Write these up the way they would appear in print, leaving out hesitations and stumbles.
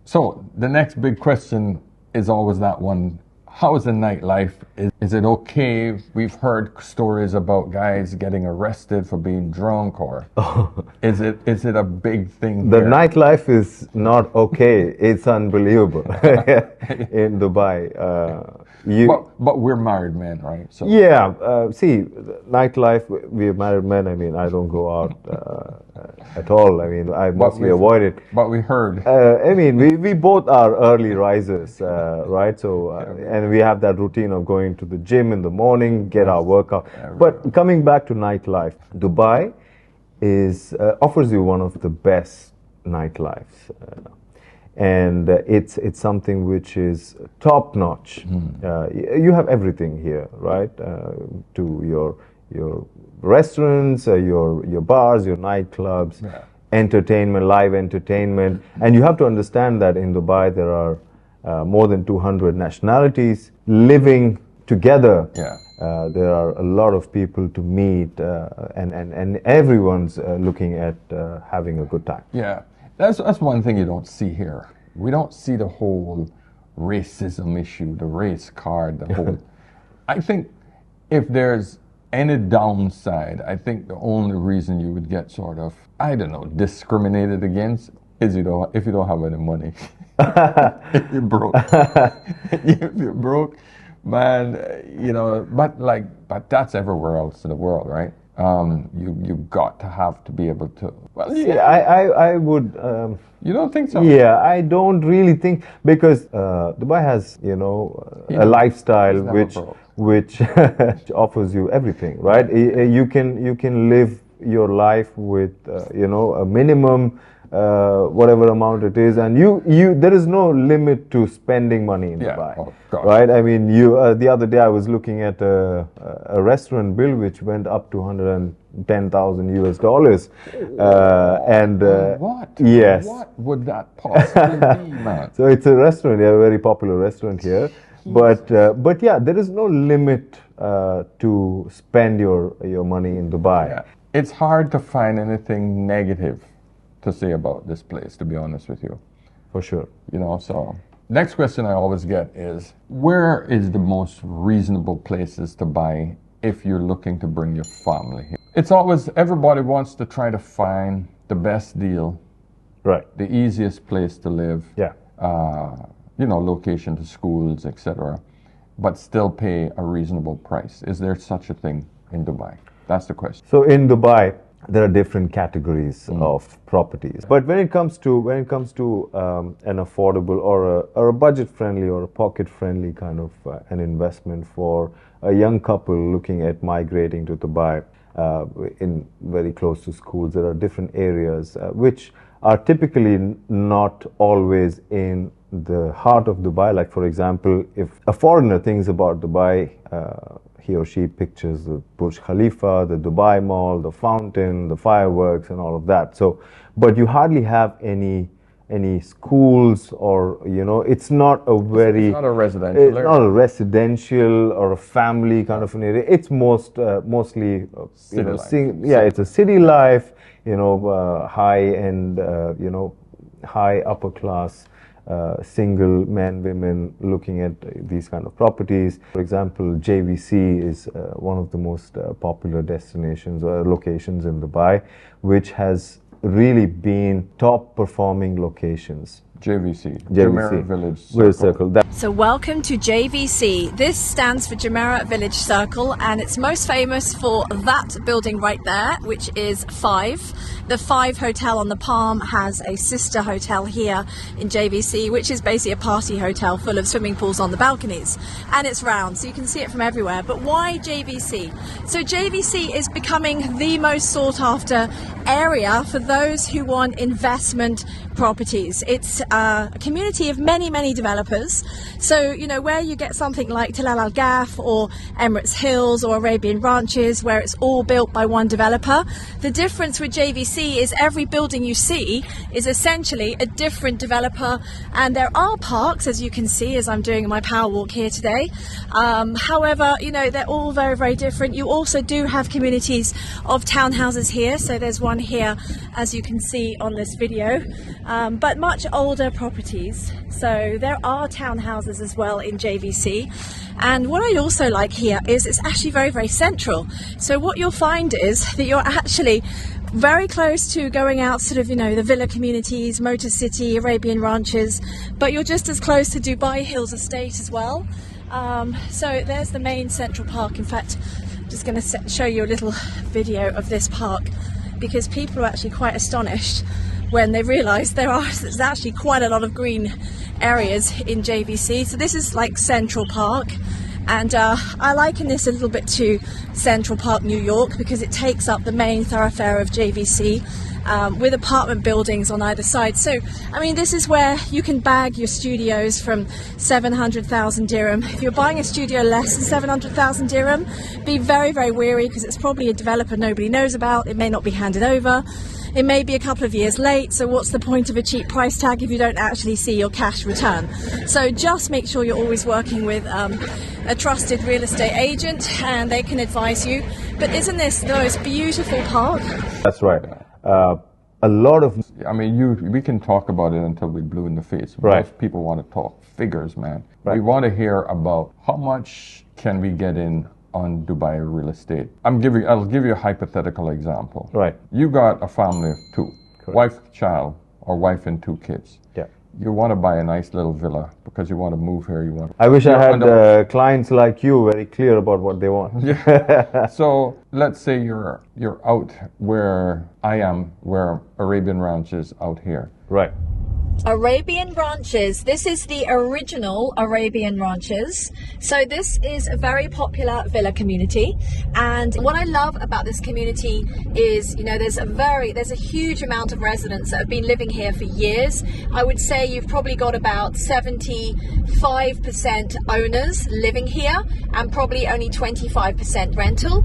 So the next big question is always that one. How is the nightlife? Is it okay? We've heard stories about guys getting arrested for being drunk, or is it a big thing The here? nightlife is not okay. It's unbelievable in Dubai. But we're married men, right? So Yeah, see, nightlife, we're married men. I mean, I don't go out at all. I mean, I mostly avoid it. But we heard. I mean, we both are early risers, right? So, and we have that routine of going to the gym in the morning, get our workout. But coming back to nightlife, Dubai offers you one of the best nightlifes. And it's something which is top notch. You have everything here, right? To your restaurants, your bars, your nightclubs, entertainment, live entertainment, and you have to understand that in Dubai there are more than 200 nationalities living together. There are a lot of people to meet, and everyone's looking at having a good time. Yeah. That's one thing you don't see here. We don't see the whole racism issue, the race card, the whole. I think if there's any downside, I think the only reason you would get sort of, I don't know, discriminated against is if you don't have any money. If you're broke. If you're broke, man, but that's everywhere else in the world, right? You got to be able to. Well, yeah, I would. You don't think so? Yeah, I don't really think, because Dubai has a lifestyle which offers you everything, right? You can live your life with a minimum. Whatever amount it is, and there is no limit to spending money in Dubai, right? I mean, the other day I was looking at a restaurant bill which went up to $110,000 US, and what? Yes, what would that possibly be, man? So it's a restaurant, a very popular restaurant here, but yeah, there is no limit to spend your money in Dubai. Yeah. It's hard to find anything negative to say about this place, to be honest with you. For sure. So next question I always get is, where is the most reasonable places to buy if you're looking to bring your family here? It's always, everybody wants to try to find the best deal, right? The easiest place to live, location to schools, etc., but still pay a reasonable price. Is there such a thing in Dubai? That's the question. So in Dubai, there are different categories of properties, but when it comes to an affordable or a budget friendly or a pocket friendly kind of an investment for a young couple looking at migrating to Dubai, in very close to schools, there are different areas which are typically not always in the heart of Dubai. Like, for example, if a foreigner thinks about Dubai, he or she pictures the Burj Khalifa, the Dubai Mall, the fountain, the fireworks, and all of that. So, but you hardly have any schools, or it's not a very. It's not a residential area. It's not a residential or a family kind of an area. It's mostly city life. It's a city life. High end, high upper class. Single men, women looking at these kind of properties. For example, JVC is one of the most popular destinations or locations in Dubai, which has really been top performing locations. JVC. Jumeirah Village Circle. So welcome to JVC. This stands for Jumeirah Village Circle, and it's most famous for that building right there, which is 5. The 5 Hotel on the Palm has a sister hotel here in JVC, which is basically a party hotel full of swimming pools on the balconies. And it's round, so you can see it from everywhere. But why JVC? So JVC is becoming the most sought after area for those who want investment properties. It's a community of many developers. So, where you get something like Tilal Al Gaf or Emirates Hills or Arabian Ranches, where it's all built by one developer, the difference with JVC is every building you see is essentially a different developer, and there are parks, as you can see as I'm doing my power walk here today. However, they're all very different. You also do have communities of townhouses here. So there's one here, as you can see on this video, but much older older properties. So there are townhouses as well in JVC. And what I also like here is it's actually very, very central. So what you'll find is that you're actually very close to going out sort of, the villa communities, Motor City, Arabian Ranches, but you're just as close to Dubai Hills Estate as well. So there's the main Central Park. In fact, I'm just going to show you a little video of this park, because people are actually quite astonished when they realise there's actually quite a lot of green areas in JVC. So this is like Central Park, and I liken this a little bit to Central Park, New York, because it takes up the main thoroughfare of JVC. With apartment buildings on either side. So, I mean, this is where you can bag your studios from 700,000 dirham. If you're buying a studio less than 700,000 dirham, be very, very wary, because it's probably a developer nobody knows about. It may not be handed over. It may be a couple of years late. So what's the point of a cheap price tag if you don't actually see your cash return? So just make sure you're always working with a trusted real estate agent, and they can advise you. But isn't this the most beautiful park? That's right. A lot of... I mean, we can talk about it until we blue in the face. Right. Most people want to talk figures, man. Right. We want to hear about how much can we get in on Dubai real estate. I'll give you a hypothetical example. Right. You got a family of two, Correct. wife, child, or wife and two kids. Yeah. You want to buy a nice little villa because you want to move here. I wish I had clients like you very clear about what they want. Yeah. So let's say you're out where I am, where Arabian Ranches out here. Right. Arabian Ranches. This is the original Arabian Ranches. So this is a very popular villa community, and what I love about this community is, there's a huge amount of residents that have been living here for years. I would say you've probably got about 75% owners living here, and probably only 25% rental.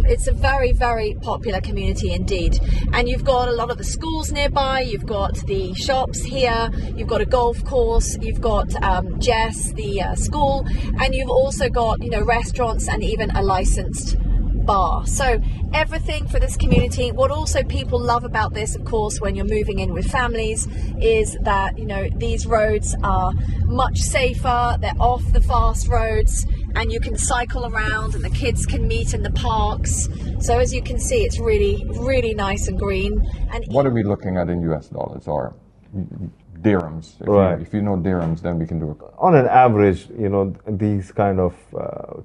It's a very, very popular community indeed. And you've got a lot of the schools nearby, you've got the shops here, you've got a golf course, you've got Jess, the school, and you've also got, restaurants and even a licensed bar. So everything for this community. What also people love about this, of course, when you're moving in with families, is that, these roads are much safer, they're off the fast roads, and you can cycle around and the kids can meet in the parks. So as you can see, it's really, really nice and green. And what are we looking at in US dollars or dirhams? If you know dirhams, then we can do it. On an average, these kind of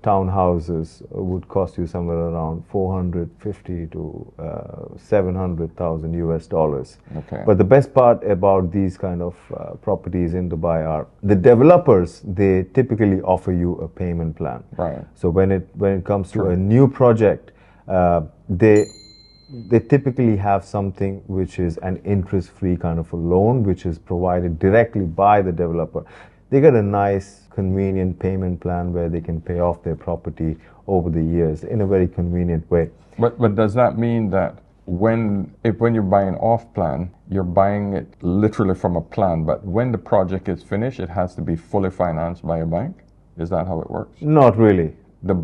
townhouses would cost you somewhere around 450 to 700,000 US dollars. Okay. But the best part about these kind of properties in Dubai are the developers. They typically offer you a payment plan. Right. So when it comes to a new project, they typically have something which is an interest-free kind of a loan, which is provided directly by the developer. They get a nice, convenient payment plan where they can pay off their property over the years in a very convenient way. But does that mean that when you're buying off plan, you're buying it literally from a plan, but when the project is finished, it has to be fully financed by a bank? Is that how it works? Not really.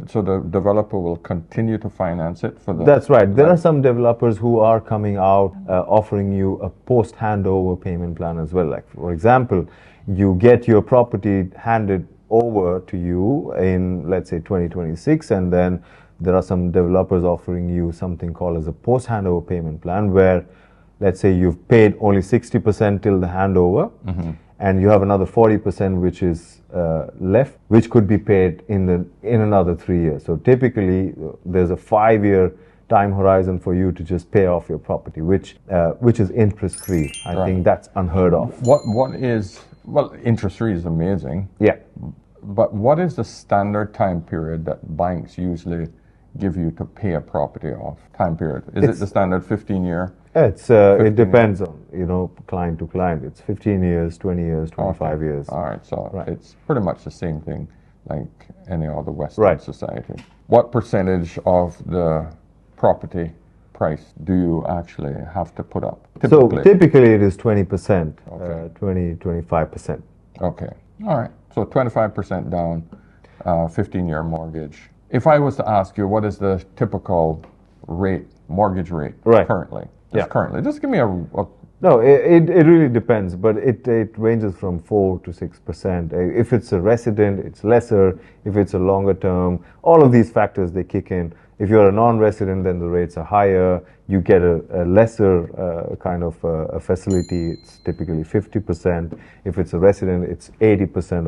So the developer will continue to finance it for the... That's right. There are some developers who are coming out offering you a post-handover payment plan as well. Like, for example, you get your property handed over to you in, let's say, 2026, and then there are some developers offering you something called as a post-handover payment plan, where, let's say, you've paid only 60% till the handover, and you have another 40% which is left, which could be paid in another 3 years. So typically, there's a 5-year time horizon for you to just pay off your property, which is interest-free. I think that's unheard of. Well, interest-free is amazing. Yeah. But what is the standard time period that banks usually give you to pay a property off? Time period. Is it the standard 15-year? It depends on, client to client. It's 15 years, 20 years, 25 years. All right, so it's pretty much the same thing like any other Western society. What percentage of the property price do you actually have to put up? Typically? So typically it is 20%, 25%. Okay, all right. So 25% down, 15-year mortgage. If I was to ask you, what is the typical mortgage rate currently? Currently, just give me a No, it really depends, but it ranges from 4 to 6%. If it's a resident, it's lesser. If it's a longer term, all of these factors, they kick in. If you're a non-resident, then the rates are higher. You get a lesser kind of a facility. It's typically 50%. If it's a resident, it's 80%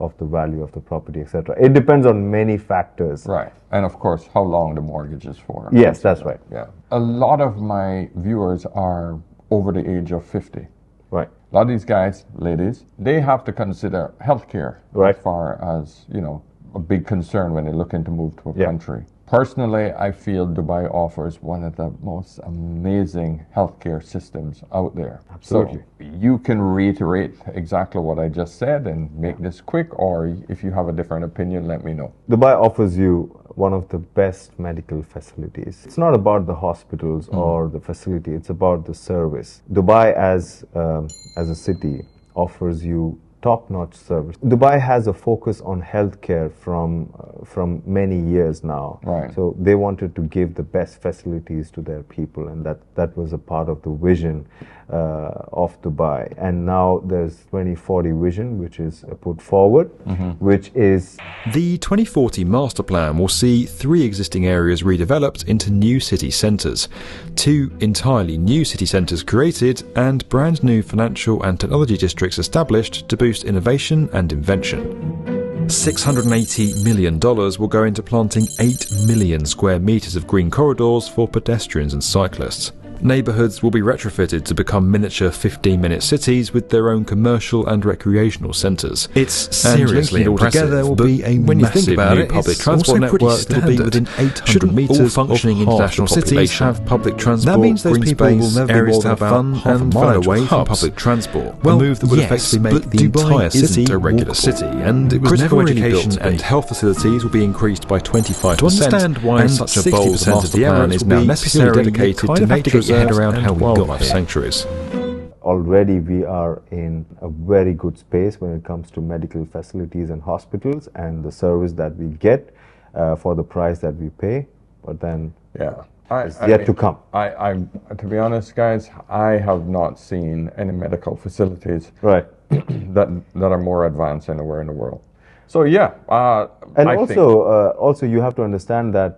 of the value of the property, etc. It depends on many factors. Right, and of course, how long the mortgage is for. Yes, that's right. Yeah, a lot of my viewers are over the age of 50. Right. A lot of these guys, ladies, they have to consider healthcare Right. as far as, a big concern when they're looking to move to a Yeah. country. Personally, I feel Dubai offers one of the most amazing healthcare systems out there. Absolutely. So you can reiterate exactly what I just said and make this quick, or if you have a different opinion, let me know. Dubai offers you one of the best medical facilities. It's not about the hospitals or the facility, it's about the service. Dubai as a city offers you top-notch service. Dubai has a focus on healthcare from many years now. Right. So they wanted to give the best facilities to their people, and that was a part of the vision of Dubai. And now there's 2040 vision, which is put forward, which is The 2040 master plan will see 3 existing areas redeveloped into new city centres, 2 entirely new city centres created, and brand new financial and technology districts established to boost innovation and invention. $680 million will go into planting 8 million square metres of green corridors for pedestrians and cyclists. Neighbourhoods will be retrofitted to become miniature 15-minute cities with their own commercial and recreational centres. It's seriously impressive, together will but be a when you think massive about new it, public it's transport also pretty network that will be standard. within 800 Shouldn't metres all functioning of half international the cities population. have public transport, That means those green people space, will never be areas more to than have about fun, half a and mile financial away from hubs. public transport. Well, a move that would yes, effectively make but the Dubai entire isn't city a regular walkable. city, and it was Critical never really education built to be. and health facilities will be increased by 25%. To understand why and such a bold 60% of master the plan Emirates is will now be necessarily purely dedicated kind to of have to nature get your head reserves around and how we got wildlife here. sanctuaries. already we are in a very good space when it comes to medical facilities and hospitals and the service that we get for the price that we pay. But then Yeah. it's yet to come. I, to be honest, guys, I have not seen any medical facilities Right. that are more advanced anywhere in the world. So yeah, And I also you have to understand that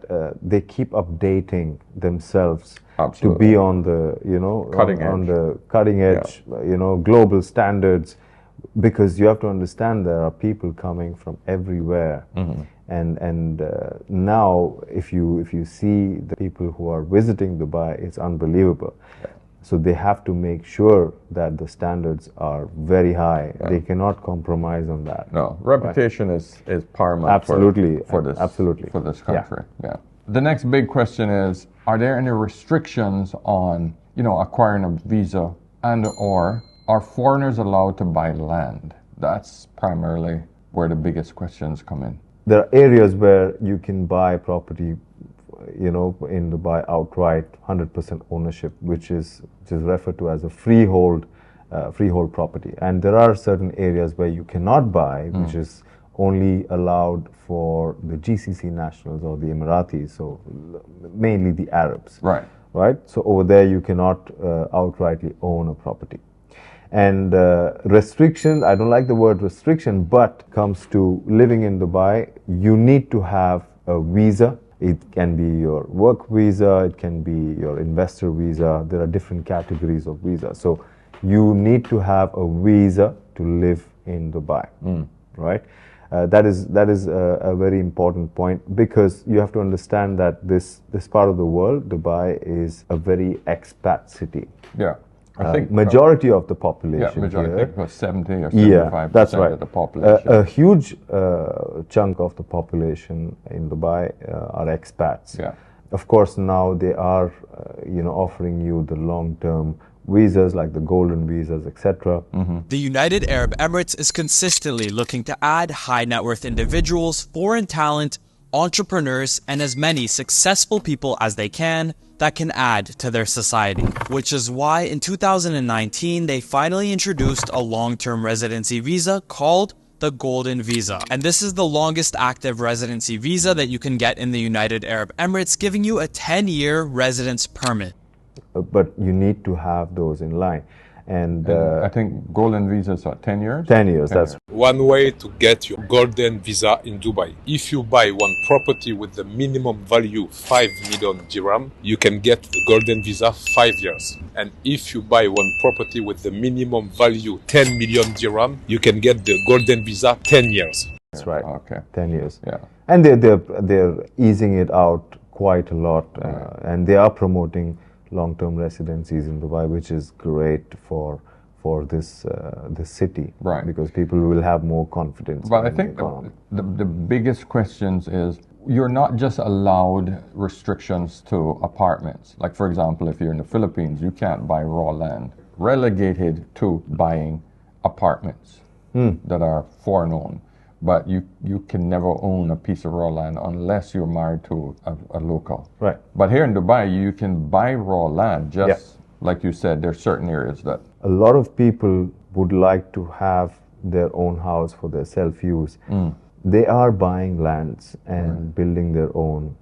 they keep updating themselves Absolutely. to be on the Cutting on edge. the cutting edge, global standards, because you have to understand there are people coming from everywhere, Mm-hmm. and now if you see the people who are visiting Dubai, it's unbelievable. So they have to make sure that the standards are very high. Yeah. They cannot compromise on that. No, reputation is paramount. Absolutely. for this Absolutely. for this Yeah. country. Yeah. The next big question is: are there any restrictions on acquiring a visa, and or are foreigners allowed to buy land? That's primarily where the biggest questions come in. There are areas where you can buy property, in Dubai outright, 100% ownership, which is referred to as a freehold property. And there are certain areas where you cannot buy, which is only allowed for the GCC nationals or the Emiratis, so mainly the Arabs. Right. Right? So over there you cannot outrightly own a property. And restrictions, I don't like the word restriction, but comes to living in Dubai, you need to have a visa. It can be your work visa, it can be your investor visa. There are different categories of visa. So you need to have a visa to live in Dubai, right? That is a very important point, because you have to understand that this part of the world, Dubai, is a very expat city. Yeah. I think Majority of the population majority, I here, think it was 70 or 75% that's right. of the population. A huge chunk of the population in Dubai are expats. Yeah. Of course, now they are, offering you the long-term visas like the golden visas, etc. The United Arab Emirates is consistently looking to add high net worth individuals, foreign talent, entrepreneurs, and as many successful people as they can that can add to their society. Which is why in 2019 they finally introduced a long-term residency visa called the Golden Visa. And this is the longest active residency visa that you can get in the United Arab Emirates, giving you a 10-year residence permit. but you need to have those in line. And I think golden visas are 10 years? 10 years, that's one way to get your golden visa in Dubai. If you buy one property with the minimum value 5 million dirham, you can get the golden visa 5 years. And if you buy one property with the minimum value 10 million dirham, you can get the golden visa 10 years. That's right. Okay. 10 years. Yeah. And they're easing it out quite a lot, and they are promoting long-term residencies in Dubai, which is great for this city, Right. because people will have more confidence. But I in think the economy. the biggest questions is you're not just allowed restrictions to apartments. Like, for example, if you're in the Philippines, you can't buy raw land. Relegated to buying apartments that are foreign owned. But you can never own a piece of raw land unless you're married to a local. Right. But here in Dubai, you can buy raw land, just like you said, there's certain areas that... A lot of people would like to have their own house for their self-use. They are buying lands and building their own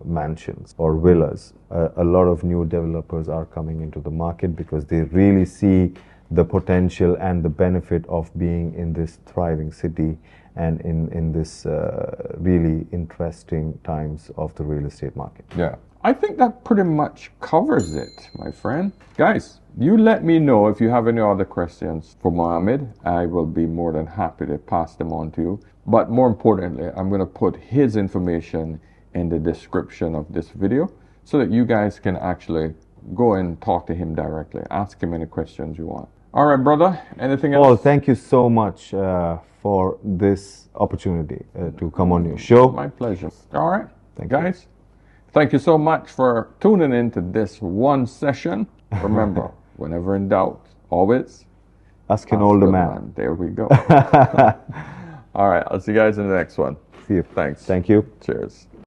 mansions or villas. A lot of new developers are coming into the market because they really see the potential and the benefit of being in this thriving city and in this really interesting times of the real estate market. Yeah. I think that pretty much covers it, my friend. Guys, you let me know if you have any other questions for Mohammed. I will be more than happy to pass them on to you. But more importantly, I'm going to put his information in the description of this video so that you guys can actually go and talk to him directly. Ask him any questions you want. All right, brother. Anything else? Paul, thank you so much for this opportunity to come on your show. My pleasure. All right. Thank you. Guys, thank you so much for tuning in to this one session. Remember, whenever in doubt, always Ask an older the man. There we go. All right. I'll see you guys in the next one. See you. Thanks. Thank you. Cheers.